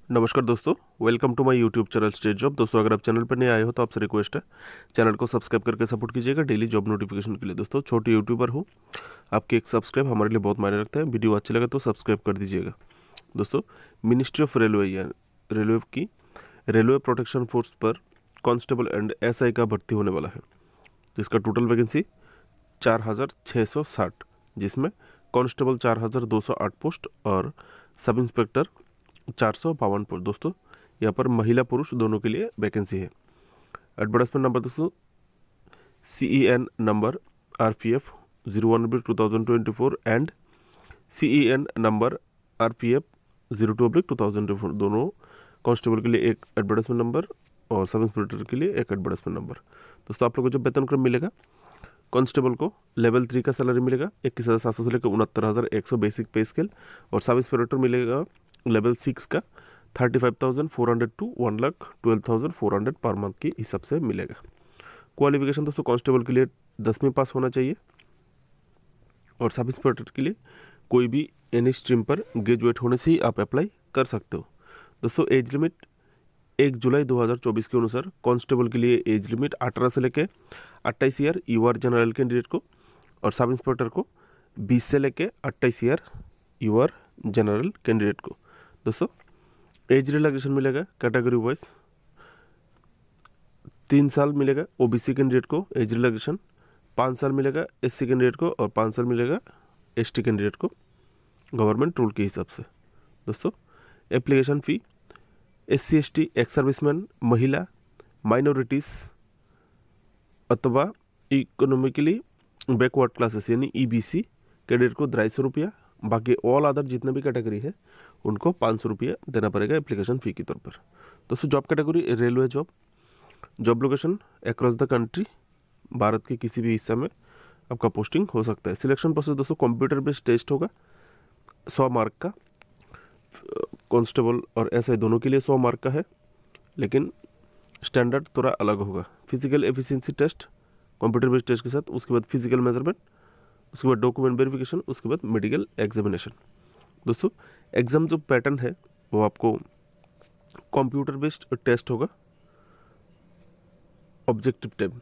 नमस्कार दोस्तों, welcome to my YouTube channel state job. दोस्तों, अगर आप चैनल पर नए आए हो तो आपसे रिक्वेस्ट है चैनल को सब्सक्राइब करके सपोर्ट कीजिएगा डेली जॉब नोटिफिकेशन के लिए। दोस्तों, छोटे यूट्यूबर हूँ, आपके एक सब्सक्राइब हमारे लिए बहुत मायने रखता है। वीडियो अच्छा लगा तो सब्सक्राइब कर दीजिएगा। दोस्तों, मिनिस्ट्री ऑफ रेलवे या रेलवे की रेलवे प्रोटेक्शन फोर्स पर कांस्टेबल एंड एसआई का भर्ती होने वाला है, जिसका टोटल वैकेंसी 4660, जिसमें कांस्टेबल 4208 पोस्ट और सब इंस्पेक्टर 452 पोस्ट। दोस्तों, यहाँ पर महिला पुरुष दोनों के लिए वैकेंसी है। एडवर्टाइजमेंट नंबर दोस्तों CEN number RPF 01/2024 and CEN number RPF 02/2024, दोनों कांस्टेबल के लिए एक एडवर्टाइजमेंट नंबर और सब इंस्पेक्टर के लिए एक एडवर्टाइजमेंट नंबर। दोस्तों, आप लोगों को जो वेतन क्रम मिलेगा, कांस्टेबल को लेवल 3 का सैलरी मिलेगा 21,700 से लेकर 69,100 बेसिक पे स्केल, और सब इंस्पेक्टर मिलेगा लेवल 6 का 35,400 टू 1,12,400 पर मंथ की हिसाब से मिलेगा। क्वालिफिकेशन दोस्तों, कांस्टेबल के लिए 10वीं पास होना चाहिए और सब इंस्पेक्टर के लिए कोई भी एनी स्ट्रीम पर ग्रेजुएट होने से ही आप अप्लाई कर सकते हो। दोस्तों, एज लिमिट 1 जुलाई 2024 के अनुसार कांस्टेबल के लिए एज लिमिट 18 से लेकर 28 ईयर यूआर जनरल कैंडिडेट को, और सब इंस्पेक्टर को 20 से लेकर 28 ईयर यूआर जनरल कैंडिडेट को। दोस्तों, एज रिलैक्सेशन मिलेगा कैटेगरी वाइज, 3 साल मिलेगा ओबीसी कैंडिडेट को एज रिलैक्सेशन, 5 साल मिलेगा एससी कैंडिडेट को, और 5 साल मिलेगा एसटी कैंडिडेट को गवर्नमेंट रूल के हिसाब से। दोस्तों, application fee SC ST ex serviceman, महिला, माइनॉरिटीज़ अथवा इकोनॉमिकली बैकवर्ड क्लासेस यानी EBC कैंडिडेट को 250 रुपया, बाकी ऑल अदर जितने भी कैटेगरी है उनको 500 रुपया देना पड़ेगा एप्लीकेशन फ़ी के तौर पर। दोस्तों, job category railway job, job location across the country, Bharat के किसी भी हिस्से में आपका पोस्टिंग हो सकता है। सिलेक्शन प्रोसेस दोस्तों कंप्यूटर बेस्ड टेस्ट होगा 100 मार्क का, कांस्टेबल और एसआई दोनों के लिए 100 मार्क का है, लेकिन स्टैंडर्ड थोड़ा अलग होगा। Physical efficiency test computer based test के साथ, उसके बाद फिजिकल मेजरमेंट, उसके बाद डॉक्यूमेंट वेरिफिकेशन, उसके बाद मेडिकल एग्जामिनेशन। दोस्तों, एग्ज़ाम जो पैटर्न है वो आपको कंप्यूटर बेस्ड टेस्ट होगा, objective type,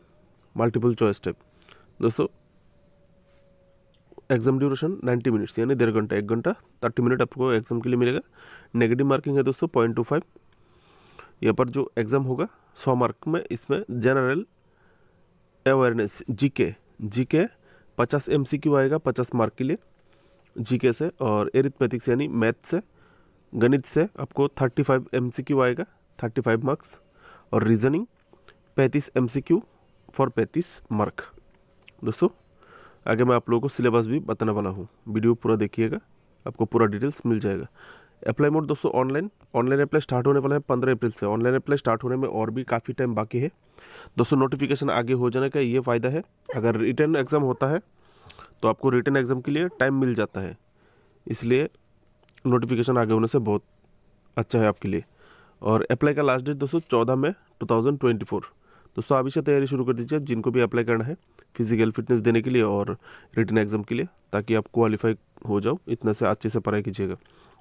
multiple choice type. दोस्तों, एग्जाम ड्यूरेशन 90 मिनट्स यानी 1.5 घंटा, 1 घंटा 30 मिनट आपको एग्जाम के लिए मिलेगा। नेगेटिव मार्किंग है दोस्तों 0.25। यहाँ पर जो एग्ज़ाम होगा 100 मार्क में, इसमें जनरल अवेयरनेस जीके 50 MCQ आएगा 50 मार्क के लिए जीके से, और एरिथमेटिक्स यानी मैथ से, गणित से आपको 35 MCQ आएगा 35 मार्क्स, और रीजनिंग 35 MCQ फॉर 35 मार्क। दोस्तों, आगे मैं आप लोगों को सिलेबस भी बताने वाला हूँ, वीडियो पूरा देखिएगा, आपको पूरा डिटेल्स मिल जाएगा। अप्लाई मोड दोस्तों ऑनलाइन अप्लाई स्टार्ट होने वाला है 15 अप्रैल से। ऑनलाइन अप्लाई स्टार्ट होने में और भी काफ़ी टाइम बाकी है दोस्तों। नोटिफिकेशन आगे हो जाने का ये फ़ायदा है, अगर रिटन एग्ज़ाम होता है तो आपको रिटन एग्ज़ाम के लिए टाइम मिल जाता है, इसलिए नोटिफिकेशन आगे होने से बहुत अच्छा है आपके लिए। और अप्लाई का लास्ट डेट दोस्तों 14 मई 2024। दोस्तों, अभी से तैयारी शुरू कर दीजिए जिनको भी अप्लाई करना है फिजिकल फिटनेस देने के लिए और रिटन एग्जाम के लिए, ताकि आप क्वालिफाई हो जाओ। इतना से अच्छे से पढ़ाई कीजिएगा।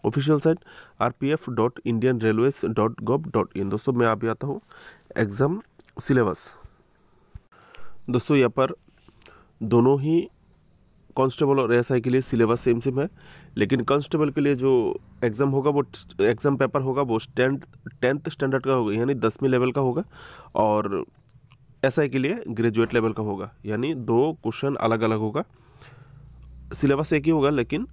Official site rpf.indianrailways.gov.in। दोस्तों, मैं अभी आता हूँ एग्ज़ाम सिलेबस। दोस्तों, यहाँ पर दोनों ही कांस्टेबल और एसआई के लिए सिलेबस सेम है, लेकिन कांस्टेबल के लिए जो एग्ज़ाम होगा वो एग्ज़ाम पेपर होगा वो 10th स्टैंडर्ड का होगा यानी 10वीं लेवल का होगा, और एसआई के लिए ग्रेजुएट लेवल का होगा, यानी 2 क्वेश्चन अलग अलग होगा। सिलेबस एक ही होगा, लेकिन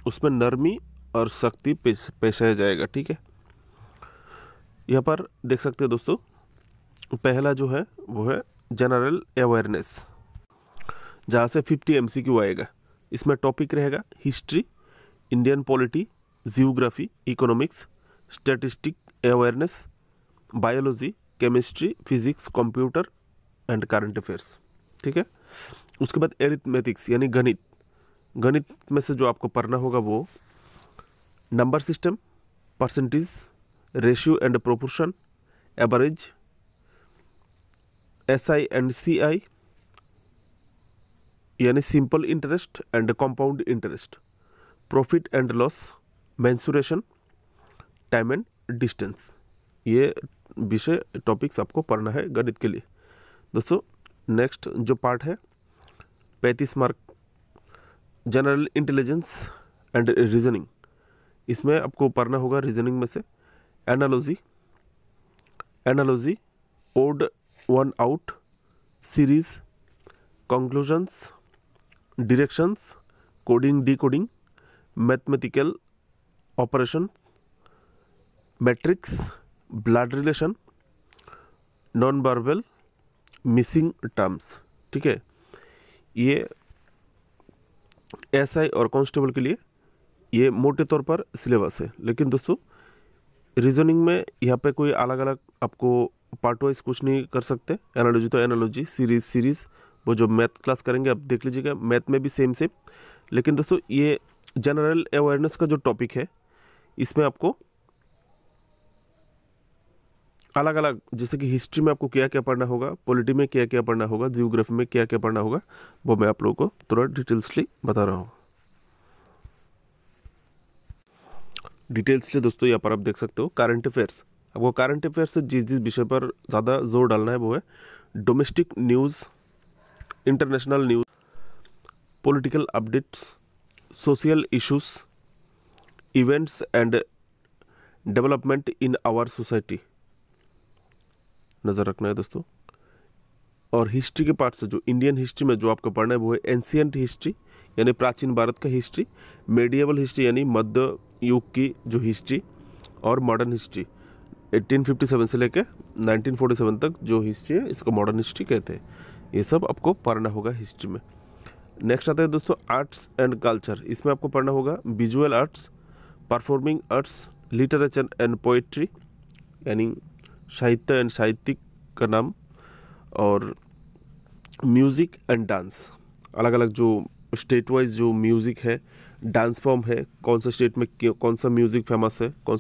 उसमें नरमी और सख्ती पेशाया जाएगा, ठीक है। यहाँ पर देख सकते हैं दोस्तों, पहला जो है वो है जनरल अवेयरनेस, जहाँ से 50 MCQ आएगा। इसमें टॉपिक रहेगा history, Indian polity, geography, economics, statistic awareness, biology, chemistry, physics, computer and current affairs, ठीक है। उसके बाद एरिथमेटिक्स यानी गणित में से जो आपको पढ़ना होगा वो number system, percentage, ratio and proportion, average, SI and CI यानी simple interest and compound interest, profit and loss, mensuration, time and distance, ये विषय टॉपिक्स आपको पढ़ना है गणित के लिए। दोस्तों नेक्स्ट जो पार्ट है 35 mark general intelligence and reasoning, इसमें आपको पढ़ना होगा रीजनिंग में से analogy, odd one out, series, conclusions, directions, coding decoding, mathematical operation, matrix, blood relation, non verbal, missing terms. ठीक है, ये एसआई और कांस्टेबल के लिए ये मोटे तौर पर सिलेबस है। लेकिन दोस्तों रीजनिंग में यहाँ पे कोई अलग अलग आपको पार्ट वाइज कुछ नहीं कर सकते। एनालॉजी तो एनालॉजी, सीरीज वो जो मैथ क्लास करेंगे आप देख लीजिएगा, मैथ में भी सेम। लेकिन दोस्तों ये जनरल अवेयरनेस का जो टॉपिक है इसमें आपको अलग अलग, जैसे कि हिस्ट्री में आपको क्या क्या पढ़ना होगा, पॉलिटी में क्या क्या पढ़ना होगा, जियोग्राफी में क्या क्या पढ़ना होगा, वो मैं आप लोगों को थोड़ा डिटेल्सली बता रहा हूँ। डिटेल्सली दोस्तों यहाँ पर आप देख सकते हो करंट अफेयर्स। आपको करंट अफेयर्स से जिस विषय पर ज़्यादा जोर डालना है वो है domestic news, international news, political updates, social issues, events and development in our society, नज़र रखना है दोस्तों। और हिस्ट्री के पार्ट से जो इंडियन हिस्ट्री में जो आपको पढ़ना है वो है एंशियंट हिस्ट्री यानी प्राचीन भारत का हिस्ट्री, मेडिएवल हिस्ट्री यानी मध्य युग की जो हिस्ट्री, और मॉडर्न हिस्ट्री 1857 से लेकर 1947 तक जो हिस्ट्री है इसको मॉडर्न हिस्ट्री कहते हैं। ये सब आपको पढ़ना होगा हिस्ट्री में। नेक्स्ट आता है दोस्तों आर्ट्स एंड कल्चर। इसमें आपको पढ़ना होगा visual arts, performing arts, literature and poetry यानी साहित्य एंड साहित्यिक का नाम, और म्यूज़िक एंड डांस। अलग अलग जो स्टेट वाइज जो म्यूज़िक है, डांस फॉर्म है, कौन सा स्टेट में कौन सा म्यूज़िक फेमस है, कौन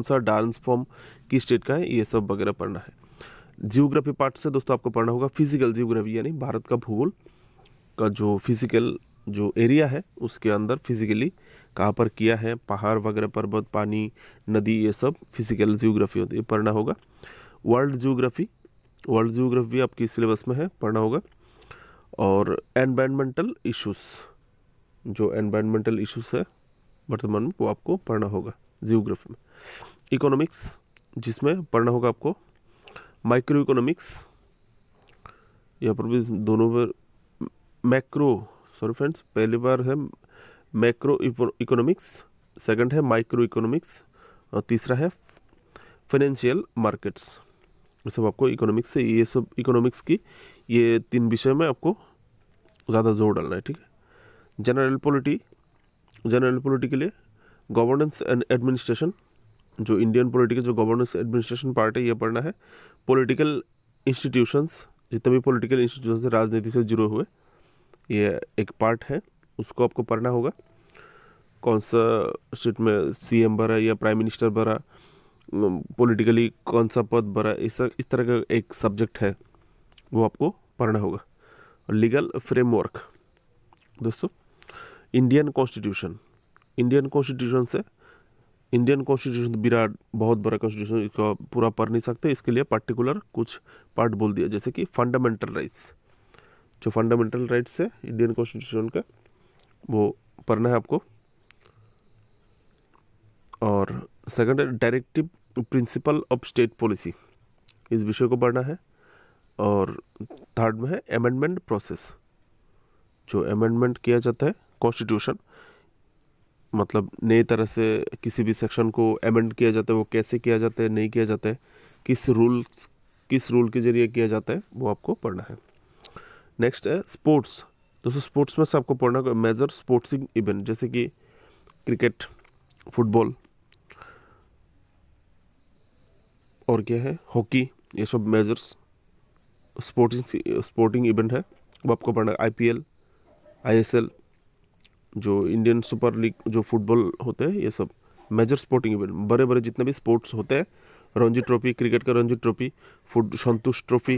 सा डांस फॉर्म किस स्टेट का है, ये सब वगैरह पढ़ना है। जियोग्राफी पार्ट से दोस्तों आपको पढ़ना होगा फिजिकल जियोग्राफी यानी भारत का भूगोल का जो फिजिकल जो एरिया है उसके अंदर फिजिकली कहाँ पर किया है, पहाड़ वगैरह, पर्वत, पानी, नदी, ये सब फिजिकल जियोग्राफी होती है, पढ़ना होगा। वर्ल्ड जियोग्राफी भी आपकी सिलेबस में है, पढ़ना होगा। और एनवायरमेंटल इश्यूज़, जो एनवायरमेंटल इश्यूज़ है वर्तमान में वो आपको पढ़ना होगा जियोग्राफी में। इकोनॉमिक्स जिसमें पढ़ना होगा आपको माइक्रो इकोनॉमिक्स, यहाँ पर भी दोनों बार पहली बार है मैक्रो इकोनॉमिक्स, सेकंड है माइक्रो इकोनॉमिक्स, और तीसरा है फाइनेंशियल मार्केट्स। ये सब आपको इकोनॉमिक्स से, ये सब इकोनॉमिक्स की ये 3 विषय में आपको ज़्यादा जोर डालना है। ठीक है, जनरल पॉलिटी के लिए गवर्नेंस एंड एडमिनिस्ट्रेशन, जो इंडियन पॉलिटी के जो गवर्नेंस एडमिनिस्ट्रेशन पार्ट है ये पढ़ना है। पॉलिटिकल इंस्टीट्यूशंस, जितने भी पॉलिटिकल इंस्टीट्यूशंस है राजनीति से जुड़े हुए, ये एक पार्ट है, उसको आपको पढ़ना होगा। कौन सा स्टेट में सीएम बना या प्राइम मिनिस्टर बना, पॉलिटिकली कौन सा पद बना, इस तरह का एक सब्जेक्ट है वो आपको पढ़ना होगा। और लीगल फ्रेमवर्क दोस्तों, इंडियन कॉन्स्टिट्यूशन विराट बहुत बड़ा कॉन्स्टिट्यूशन, इसको पूरा पढ़ नहीं सकते, इसके लिए पर्टिकुलर कुछ पार्ट बोल दिया, जैसे कि फंडामेंटल राइट्स, जो फंडामेंटल राइट्स है इंडियन कॉन्स्टिट्यूशन का वो पढ़ना है आपको। और सेकंड है directive principle of state policy, इस विषय को पढ़ना है। और थर्ड में है अमेंडमेंट प्रोसेस, जो अमेंडमेंट किया जाता है कॉन्स्टिट्यूशन, मतलब नई तरह से किसी भी सेक्शन को अमेंड किया जाता है, वो कैसे किया जाता है, नहीं किया जाता है, किस रूल के जरिए किया जाता है, वो आपको पढ़ना है। नेक्स्ट है स्पोर्ट्स। दोस्तों स्पोर्ट्स में से आपको पढ़ना होगा मेजर स्पोर्ट्सिंग इवेंट, जैसे कि क्रिकेट, फुटबॉल, और क्या है हॉकी, ये सब मेजर्स स्पोर्टिंग इवेंट है, वो आपको पढ़ना है। IPL, ISL, जो इंडियन सुपर लीग जो फुटबॉल होते हैं, ये सब मेजर स्पोर्टिंग इवेंट, बड़े बड़े जितने भी स्पोर्ट्स होते हैं, रणजी ट्रॉफी, क्रिकेट का रणजी ट्रॉफी, संतोष ट्रॉफी,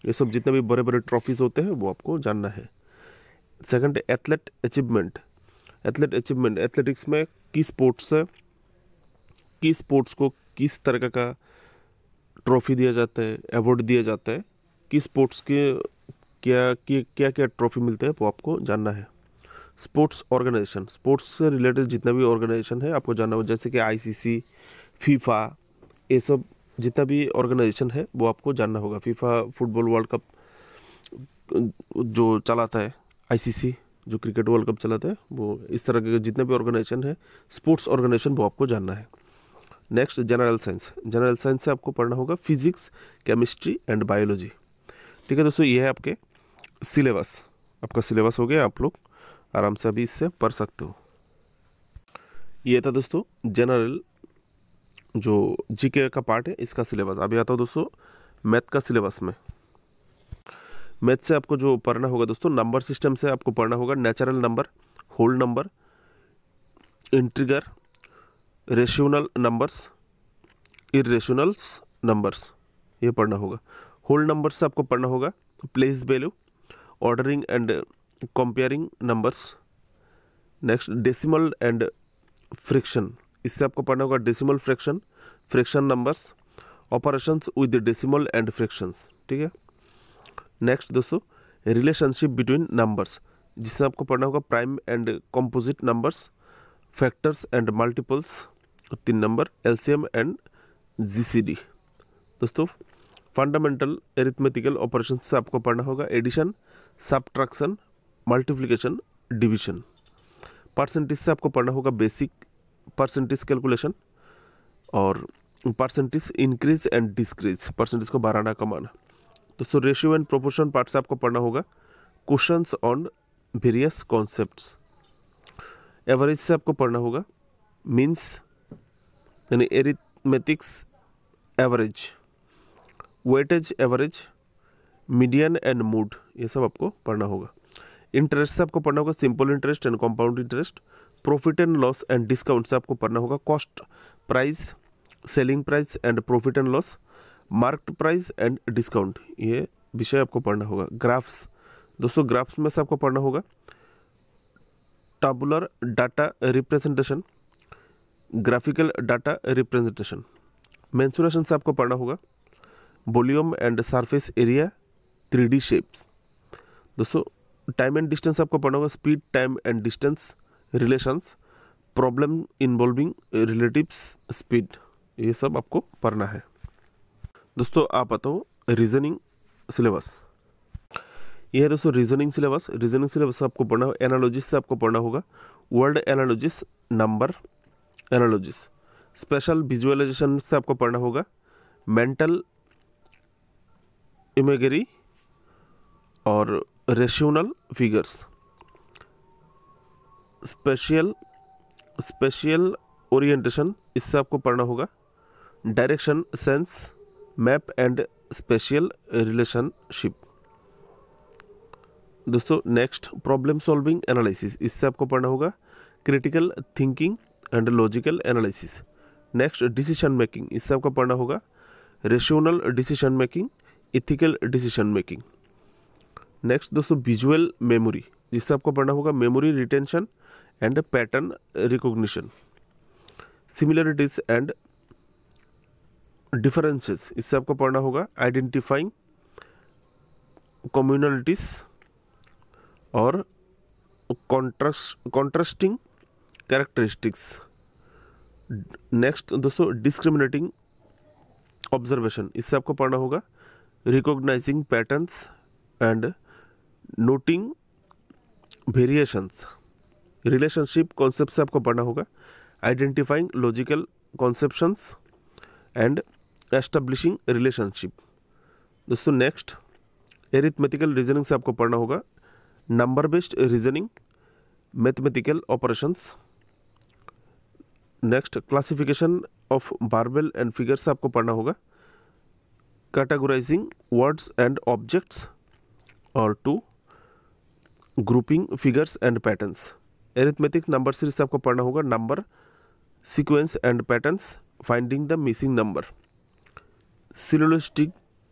ये सब जितने भी बड़े बड़े ट्रॉफीज होते हैं वो आपको जानना है। सेकंड है एथलेटिक्स में किस स्पोर्ट्स से किस स्पोर्ट्स को किस तरह का ट्रॉफी दिया जाता है, अवार्ड दिया जाता है, किस स्पोर्ट्स के क्या क्या ट्रॉफी मिलते हैं वो आपको जानना है। स्पोर्ट्स ऑर्गेनाइजेशन, स्पोर्ट्स से रिलेटेड जितना भी ऑर्गेनाइजेशन है आपको जानना होगा, जैसे कि आईसीसी, फीफा, ये सब जितना भी ऑर्गेनाइजेशन है वो आपको जानना होगा। फीफा फुटबॉल वर्ल्ड कप जो चलाता है, आईसीसी जो क्रिकेट वर्ल्ड कप चलाता है, वो इस तरह के जितने भी ऑर्गेनाइजेशन है स्पोर्ट्स ऑर्गेनाइजेशन वो आपको जानना है। Next general science, general science से आपको पढ़ना होगा फिजिक्स, केमिस्ट्री एंड बायोलॉजी। ठीक है दोस्तों, ये है आपके सिलेबस, आपका सिलेबस हो गया, आप लोग आराम से अभी इससे पढ़ सकते हो। ये था दोस्तों जनरल जो जीके का पार्ट है इसका सिलेबस। अभी आता हूँ दोस्तों मैथ का सिलेबस में। मैथ से आपको जो पढ़ना होगा दोस्तों, नंबर सिस्टम से आपको पढ़ना होगा natural number, whole number, integer, rational numbers, irrationals numbers, ये पढ़ना होगा। होल नंबर से आपको पढ़ना होगा place value, ordering and comparing numbers. Next decimal and fraction, इससे आपको पढ़ना होगा decimal fraction, fraction numbers, operations with decimal and fractions. ठीक है। नेक्स्ट दोस्तों रिलेशनशिप बिटवीन नंबर्स, जिससे आपको पढ़ना होगा prime and composite numbers, factors and multiples 3 number, LCM and GCD. दोस्तों फंडामेंटल एरिथमेटिकल ऑपरेशन से आपको पढ़ना होगा addition, subtraction, multiplication, division. Percentage से आपको पढ़ना होगा बेसिक परसेंटेज कैलकुलेशन और percentage increase and decrease, percentage को बढ़ाना कमाना। दोस्तों रेशियो एंड प्रोपोर्शन पार्ट से आपको पढ़ना होगा questions on various concepts. Average से आपको पढ़ना होगा मीन्स यानी arithmetics average, weightage average, median and mode, ये सब आपको पढ़ना होगा। इंटरेस्ट से आपको पढ़ना होगा simple interest and compound interest. Profit and loss and discount से आपको पढ़ना होगा cost price, selling price and profit and loss, market price and discount, ये विषय आपको पढ़ना होगा। ग्राफ्स, दोस्तों ग्राफ्स में से आपको पढ़ना होगा tabular data representation, graphical data representation. Mensuration से आपको पढ़ना होगा volume and surface area, 3D shapes. दोस्तों टाइम एंड डिस्टेंस आपको पढ़ना होगा speed, time and distance, relations, problem involving relatives speed, ये सब आपको पढ़ना है। दोस्तों आप बताओ रीजनिंग सिलेबस, ये है दोस्तों रीजनिंग सिलेबस। रीजनिंग सिलेबस आपको पढ़ना होगा एनालॉजिस से आपको पढ़ना होगा word analogies, number analogies. Special visualization से आपको पढ़ना होगा मेंटल इमेजरी और रेशनल फिगर्स। स्पेशियल ओरिएंटेशन, इससे आपको पढ़ना होगा direction sense, map and spatial relationship. दोस्तों नेक्स्ट प्रॉब्लम सॉल्विंग एनालिसिस, इससे आपको पढ़ना होगा critical thinking and logical analysis. Next decision making, इससे आपको पढ़ना होगा rational decision making, ethical decision making. Next दोस्तों विजुअल मेमोरी, जिससे आपको पढ़ना होगा memory retention and pattern recognition. Similarities and differences, इससे आपको पढ़ना होगा आइडेंटिफाइंग कम्युनलिटीज और कॉन्ट्रास्टिंग कैरेक्टरिस्टिक्स। नेक्स्ट दोस्तों डिस्क्रिमिनेटिंग ऑब्जर्वेशन, इससे आपको पढ़ना होगा recognising patterns and noting variations. Relationship concept से आपको पढ़ना होगा identifying logical conceptions and establishing relationship. दोस्तों नेक्स्ट एरिथमेटिकल रीजनिंग से आपको पढ़ना होगा number based reasoning, mathematical operations. Next classification of verbal and figures से आपको पढ़ना होगा कैटेगराइजिंग वर्ड्स एंड ऑब्जेक्ट्स और 2 grouping figures and patterns. Arithmetic number series से आपको पढ़ना होगा number sequence and patterns, finding the missing number.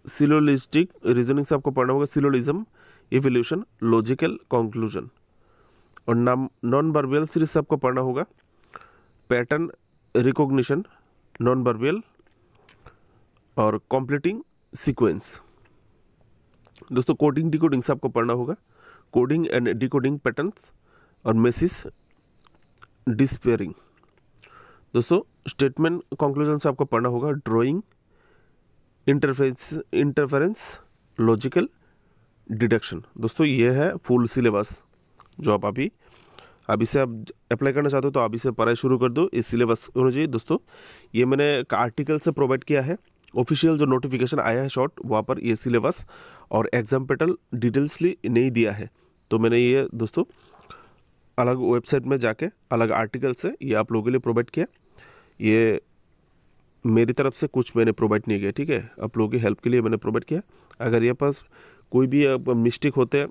Syllogistic reasoning से आपको पढ़ना होगा सिलोलिज्म, इवोल्यूशन, लॉजिकल कंक्लूजन। और नॉन वर्बल सीरीज से आपको पढ़ना होगा पैटर्न रिकॉग्निशन, नॉन वर्बल और कंप्लीटिंग सीक्वेंस। दोस्तों कोडिंग डिकोडिंग से आपको पढ़ना होगा, कोडिंग एंड डिकोडिंग पैटर्न्स और मेसिस डिस्पेयरिंग। दोस्तों स्टेटमेंट कंक्लूजन से आपको पढ़ना होगा, ड्राइंग, इंटरफेरेंस, लॉजिकल, डिडक्शन। दोस्तों ये है फुल सिलेबस जो आप अभी से आप अप्लाई करना चाहते हो तो अभी से पढ़ाई शुरू कर दो। इस सिलेबस होना चाहिए। दोस्तों ये मैंने आर्टिकल से प्रोवाइड किया है, ऑफिशियल जो नोटिफिकेशन आया है शॉर्ट वहाँ पर ये सिलेबस और एग्जाम पैटर्न डिटेल्सली नहीं दिया है, तो मैंने ये दोस्तों अलग वेबसाइट में जाके अलग आर्टिकल से ये आप लोगों के लिए प्रोवाइड किया। ये मेरी तरफ से कुछ मैंने प्रोवाइड नहीं किया, ठीक है, आप लोगों की हेल्प के लिए मैंने प्रोवाइड किया। अगर ये पास कोई भी मिस्टेक होते हैं,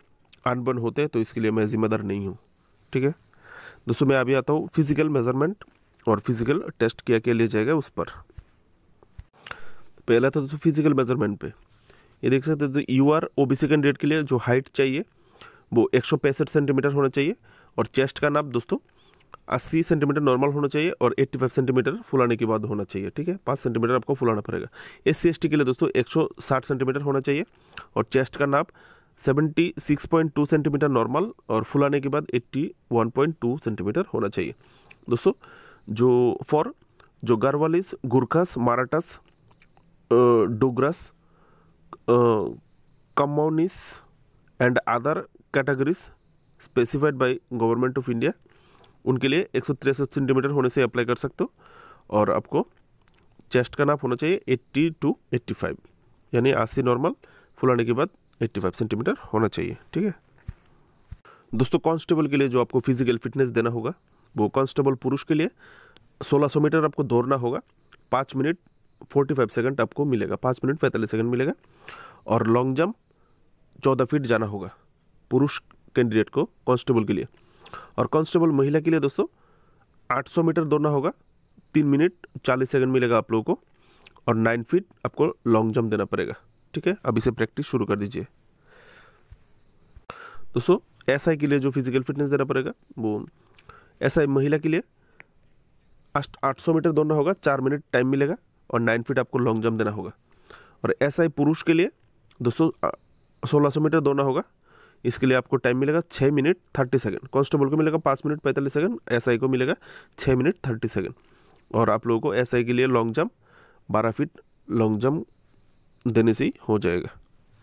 अनबन होते हैं, तो इसके लिए मैं जिम्मेदार नहीं हूँ, ठीक है। दोस्तों मैं अभी आता हूँ फिजिकल मेजरमेंट और फिजिकल टेस्ट क्या लिया जाएगा उस पर। पहला था दोस्तों फिजिकल मेजरमेंट पे, ये देख सकते हैं तो यूआर ओबीसी कैंडिडेट के लिए जो हाइट चाहिए वो 165 सेंटीमीटर होना चाहिए और चेस्ट का नाप दोस्तों 80 सेंटीमीटर नॉर्मल होना चाहिए और 85 सेंटीमीटर फुलाने के बाद होना चाहिए, ठीक है, 5 सेंटीमीटर आपको फुलाना पड़ेगा। SC/ST के लिए दोस्तों 160 सेंटीमीटर होना चाहिए और चेस्ट का नाप 76.2 सेंटीमीटर नॉर्मल और फुलाने के बाद 81.2 सेंटीमीटर होना चाहिए। दोस्तों जो Garhwalis, Gurkhas, Marathas, Dogras, Kumaonis and other categories specified by government of India, उनके लिए 163 सेंटीमीटर होने से अप्लाई कर सकते हो और आपको चेस्ट का नाप होना चाहिए 80 to 85, यानी 80 नॉर्मल फुलाने के बाद 85 सेंटीमीटर होना चाहिए, ठीक है। दोस्तों कांस्टेबल के लिए जो आपको फिजिकल फिटनेस देना होगा वो कांस्टेबल पुरुष के लिए 1600 मीटर आपको दौड़ना होगा, 5 मिनट 45 सेकंड आपको मिलेगा, 5 मिनट 45 सेकंड मिलेगा और लॉन्ग जंप 14 फीट जाना होगा पुरुष कैंडिडेट को कांस्टेबल के लिए। और कांस्टेबल महिला के लिए दोस्तों 800 मीटर दौड़ना होगा, 3 मिनट 40 सेकंड मिलेगा आप लोगों को और 9 फीट आपको लॉन्ग जंप देना पड़ेगा, ठीक है। अभी से प्रैक्टिस शुरू कर दीजिए। दोस्तों एसआई के लिए जो फिजिकल फिटनेस देना पड़ेगा वो एसआई महिला के लिए 800 मीटर दौड़ना होगा, 4 मिनट टाइम मिलेगा और 9 फीट आपको लॉन्ग जंप देना होगा। और एसआई पुरुष के लिए दोस्तों 1600 मीटर दौड़ना होगा, इसके लिए आपको टाइम मिलेगा 6 मिनट 30 सेकंड। कांस्टेबल को मिलेगा 5 मिनट 45 सेकंड, एसआई को मिलेगा 6 मिनट 30 सेकंड। और आप लोगों को एसआई के लिए long jump 12 feet long jump देने से ही हो जाएगा।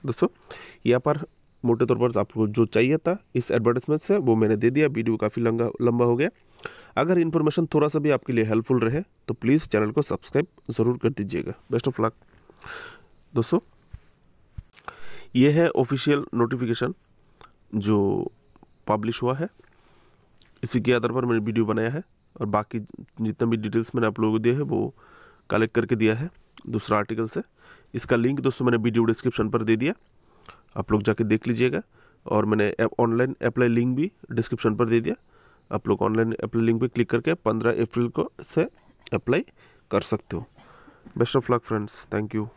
दोस्तों यहाँ पर मोटे तौर पर आपको जो चाहिए था इस एडवर्टाइजमेंट से वो मैंने दे दिया। वीडियो काफ़ी लंबा हो गया। अगर इन्फॉर्मेशन थोड़ा सा भी आपके लिए हेल्पफुल रहे तो प्लीज़ चैनल को सब्सक्राइब ज़रूर कर दीजिएगा। Best of luck. दोस्तों ये है ऑफिशियल नोटिफिकेशन जो पब्लिश हुआ है, इसी के आधार पर मैंने वीडियो बनाया है और बाकी जितना भी डिटेल्स मैंने आप लोगों को दिया है वो कलेक्ट करके दिया है दूसरा आर्टिकल से। इसका लिंक दोस्तों मैंने वीडियो डिस्क्रिप्शन पर दे दिया, आप लोग जाके देख लीजिएगा। और मैंने ऑनलाइन अप्लाई लिंक भी डिस्क्रिप्शन पर दे दिया, आप लोग ऑनलाइन अप्लाई लिंक पे क्लिक करके 15 अप्रैल को से अप्लाई कर सकते हो। Best of luck friends, thank you.